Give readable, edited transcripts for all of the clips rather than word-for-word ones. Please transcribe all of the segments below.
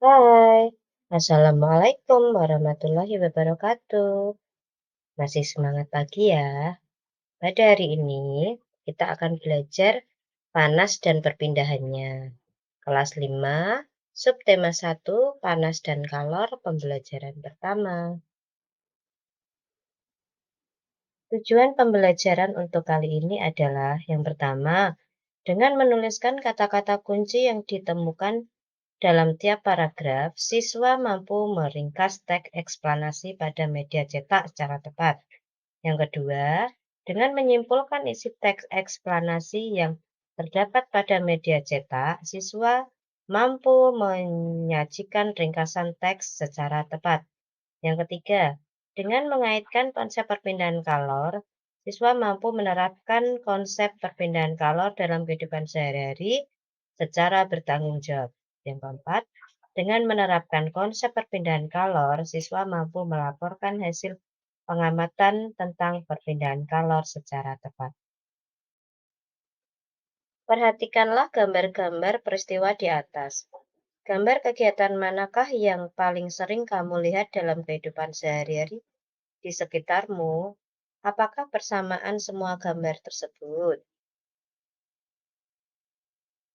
Hai, Assalamualaikum warahmatullahi wabarakatuh. Masih semangat pagi ya? Pada hari ini, kita akan belajar panas dan perpindahannya. Kelas 5, subtema 1, panas dan kalor, pembelajaran pertama. Tujuan pembelajaran untuk kali ini adalah yang pertama, dengan menuliskan kata-kata kunci yang ditemukan dalam tiap paragraf, siswa mampu meringkas teks eksplanasi pada media cetak secara tepat. Yang kedua, dengan menyimpulkan isi teks eksplanasi yang terdapat pada media cetak, siswa mampu menyajikan ringkasan teks secara tepat. Yang ketiga, dengan mengaitkan konsep perpindahan kalor, siswa mampu menerapkan konsep perpindahan kalor dalam kehidupan sehari-hari secara bertanggung jawab. Yang keempat, dengan menerapkan konsep perpindahan kalor, siswa mampu melaporkan hasil pengamatan tentang perpindahan kalor secara tepat. Perhatikanlah gambar-gambar peristiwa di atas. Gambar kegiatan manakah yang paling sering kamu lihat dalam kehidupan sehari-hari di sekitarmu? Apakah persamaan semua gambar tersebut?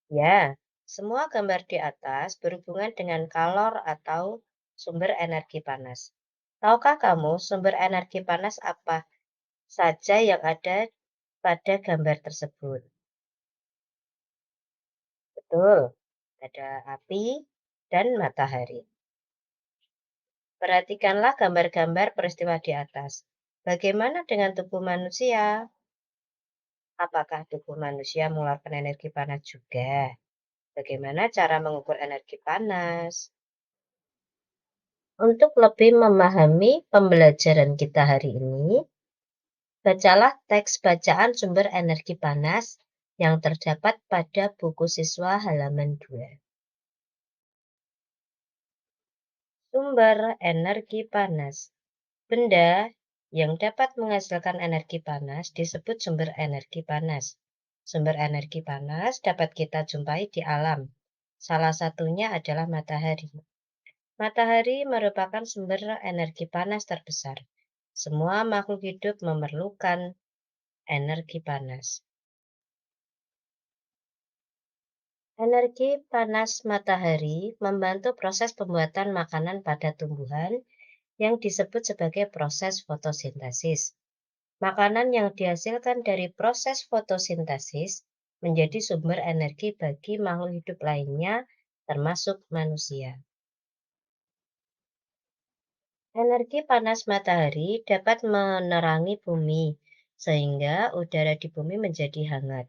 Ya, semua gambar di atas berhubungan dengan kalor atau sumber energi panas. Tahukah kamu sumber energi panas apa saja yang ada pada gambar tersebut? Betul, ada api dan matahari. Perhatikanlah gambar-gambar peristiwa di atas. Bagaimana dengan tubuh manusia? Apakah tubuh manusia mengeluarkan energi panas juga? Bagaimana cara mengukur energi panas? Untuk lebih memahami pembelajaran kita hari ini, bacalah teks bacaan sumber energi panas yang terdapat pada buku siswa halaman 2. Sumber energi panas. Benda yang dapat menghasilkan energi panas disebut sumber energi panas. Sumber energi panas dapat kita jumpai di alam. Salah satunya adalah matahari. Matahari merupakan sumber energi panas terbesar. Semua makhluk hidup memerlukan energi panas. Energi panas matahari membantu proses pembuatan makanan pada tumbuhan yang disebut sebagai proses fotosintesis. Makanan yang dihasilkan dari proses fotosintesis menjadi sumber energi bagi makhluk hidup lainnya, termasuk manusia. Energi panas matahari dapat menerangi bumi, sehingga udara di bumi menjadi hangat.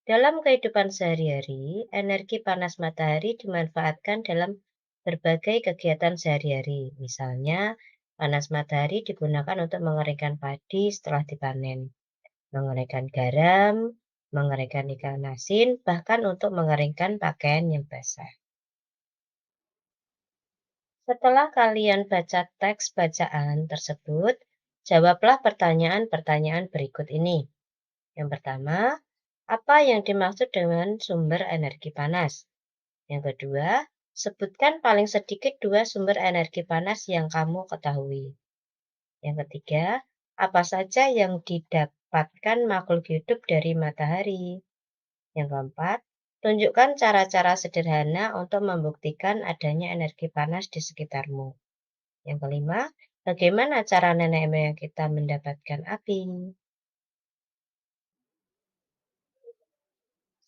Dalam kehidupan sehari-hari, energi panas matahari dimanfaatkan dalam berbagai kegiatan sehari-hari. Misalnya, panas matahari digunakan untuk mengeringkan padi setelah dipanen, mengeringkan garam, mengeringkan ikan asin, bahkan untuk mengeringkan pakaian yang basah. Setelah kalian baca teks bacaan tersebut, jawablah pertanyaan-pertanyaan berikut ini. Yang pertama, apa yang dimaksud dengan sumber energi panas? Yang kedua, sebutkan paling sedikit 2 sumber energi panas yang kamu ketahui. Yang ketiga, apa saja yang didapatkan makhluk hidup dari matahari? Yang keempat, tunjukkan cara-cara sederhana untuk membuktikan adanya energi panas di sekitarmu. Yang kelima, bagaimana cara nenek moyang kita mendapatkan api?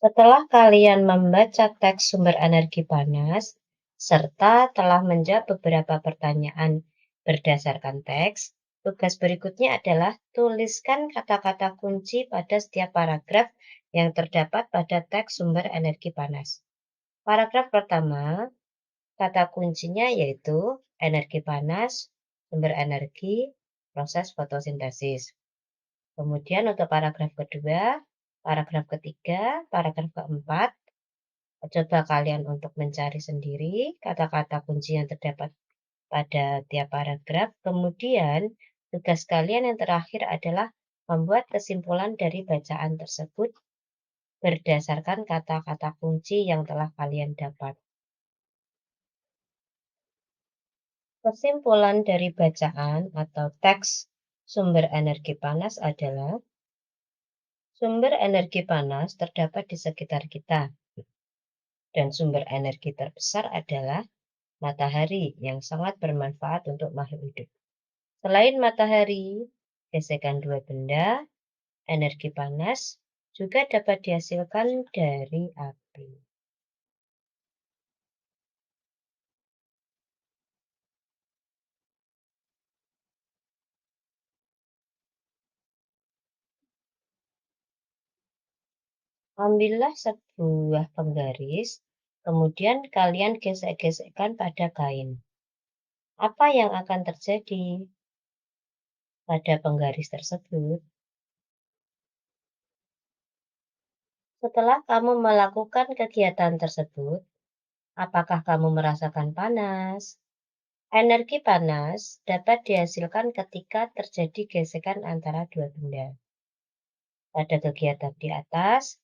Setelah kalian membaca teks sumber energi panas, serta telah menjawab beberapa pertanyaan berdasarkan teks, tugas berikutnya adalah tuliskan kata-kata kunci pada setiap paragraf yang terdapat pada teks sumber energi panas. Paragraf pertama, kata kuncinya yaitu energi panas, sumber energi, proses fotosintesis. Kemudian untuk paragraf kedua, paragraf ketiga, paragraf keempat, coba kalian untuk mencari sendiri kata-kata kunci yang terdapat pada tiap paragraf. Kemudian tugas kalian yang terakhir adalah membuat kesimpulan dari bacaan tersebut berdasarkan kata-kata kunci yang telah kalian dapat. Kesimpulan dari bacaan atau teks sumber energi panas adalah sumber energi panas terdapat di sekitar kita, dan sumber energi terbesar adalah matahari yang sangat bermanfaat untuk makhluk hidup. Selain matahari, gesekan dua benda, energi panas juga dapat dihasilkan dari api. Ambillah sebuah penggaris, kemudian kalian gesek-gesekkan pada kain. Apa yang akan terjadi pada penggaris tersebut? Setelah kamu melakukan kegiatan tersebut, apakah kamu merasakan panas? Energi panas dapat dihasilkan ketika terjadi gesekan antara dua benda. Pada kegiatan di atas,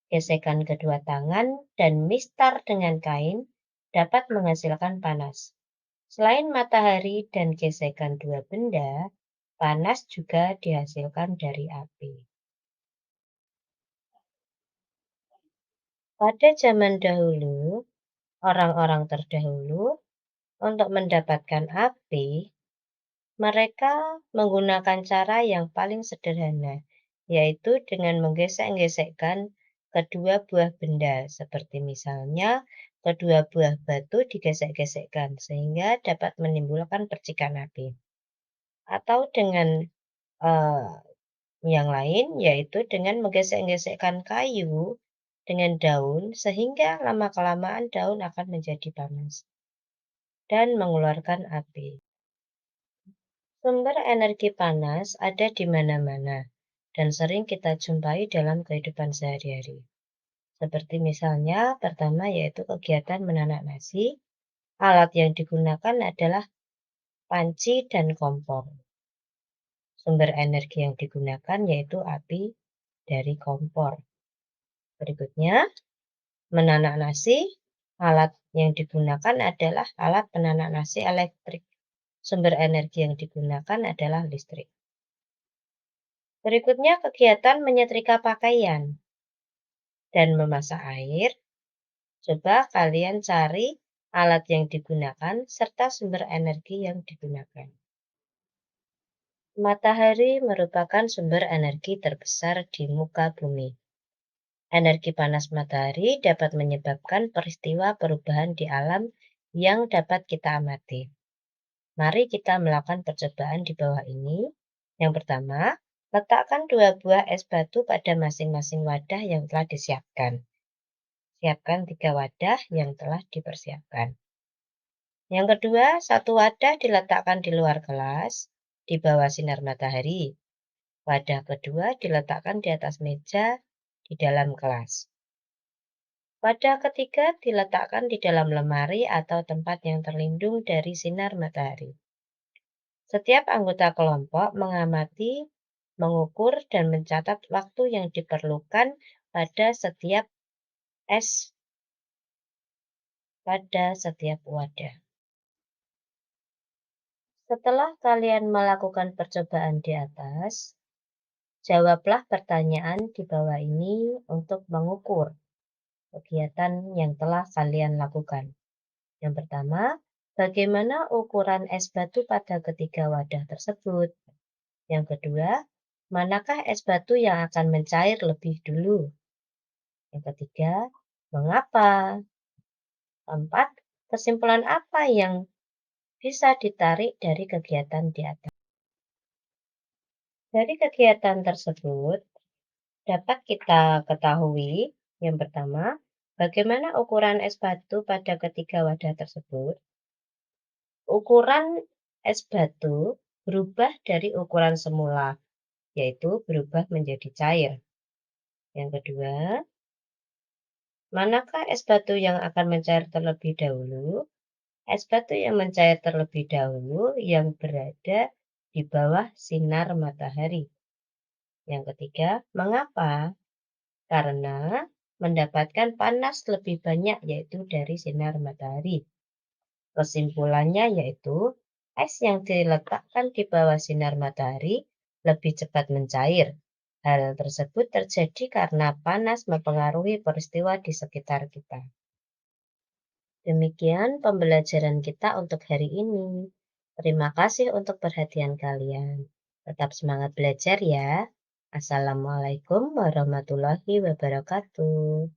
gesekan kedua tangan dan mistar dengan kain dapat menghasilkan panas. Selain matahari dan gesekan dua benda, panas juga dihasilkan dari api. Pada zaman dahulu, orang-orang terdahulu untuk mendapatkan api, mereka menggunakan cara yang paling sederhana, yaitu dengan menggesek-gesekkan kedua buah benda, seperti misalnya kedua buah batu digesek-gesekkan sehingga dapat menimbulkan percikan api. Atau dengan eh, yang lain, yaitu dengan menggesek-gesekkan kayu dengan daun sehingga lama-kelamaan daun akan menjadi panas dan mengeluarkan api. Sumber energi panas ada di mana-mana dan sering kita jumpai dalam kehidupan sehari-hari. Seperti misalnya, pertama yaitu kegiatan menanak nasi. Alat yang digunakan adalah panci dan kompor. Sumber energi yang digunakan yaitu api dari kompor. Berikutnya, menanak nasi. Alat yang digunakan adalah alat penanak nasi elektrik. Sumber energi yang digunakan adalah listrik. Berikutnya kegiatan menyetrika pakaian dan memasak air. Coba kalian cari alat yang digunakan serta sumber energi yang digunakan. Matahari merupakan sumber energi terbesar di muka bumi. Energi panas matahari dapat menyebabkan peristiwa perubahan di alam yang dapat kita amati. Mari kita melakukan percobaan di bawah ini. Yang pertama, letakkan dua buah es batu pada masing-masing wadah yang telah disiapkan. Siapkan 3 wadah yang telah dipersiapkan. Yang kedua, satu wadah diletakkan di luar kelas, di bawah sinar matahari. Wadah kedua diletakkan di atas meja, di dalam kelas. Wadah ketiga diletakkan di dalam lemari atau tempat yang terlindung dari sinar matahari. Setiap anggota kelompok mengamati, mengukur, dan mencatat waktu yang diperlukan pada setiap es pada setiap wadah. Setelah kalian melakukan percobaan di atas, jawablah pertanyaan di bawah ini untuk mengukur kegiatan yang telah kalian lakukan. Yang pertama, bagaimana ukuran es batu pada ketiga wadah tersebut? Yang kedua, manakah es batu yang akan mencair lebih dulu? Yang ketiga, mengapa? Keempat, kesimpulan apa yang bisa ditarik dari kegiatan di atas? Dari kegiatan tersebut, dapat kita ketahui, yang pertama, bagaimana ukuran es batu pada ketiga wadah tersebut. Ukuran es batu berubah dari ukuran semula, yaitu berubah menjadi cair. Yang kedua, manakah es batu yang akan mencair terlebih dahulu? Es batu yang mencair terlebih dahulu yang berada di bawah sinar matahari. Yang ketiga, mengapa? Karena mendapatkan panas lebih banyak yaitu dari sinar matahari. Kesimpulannya yaitu Es yang diletakkan di bawah sinar matahari lebih cepat mencair. Hal tersebut terjadi karena panas mempengaruhi peristiwa di sekitar kita. Demikian pembelajaran kita untuk hari ini. Terima kasih untuk perhatian kalian. Tetap semangat belajar ya. Assalamualaikum warahmatullahi wabarakatuh.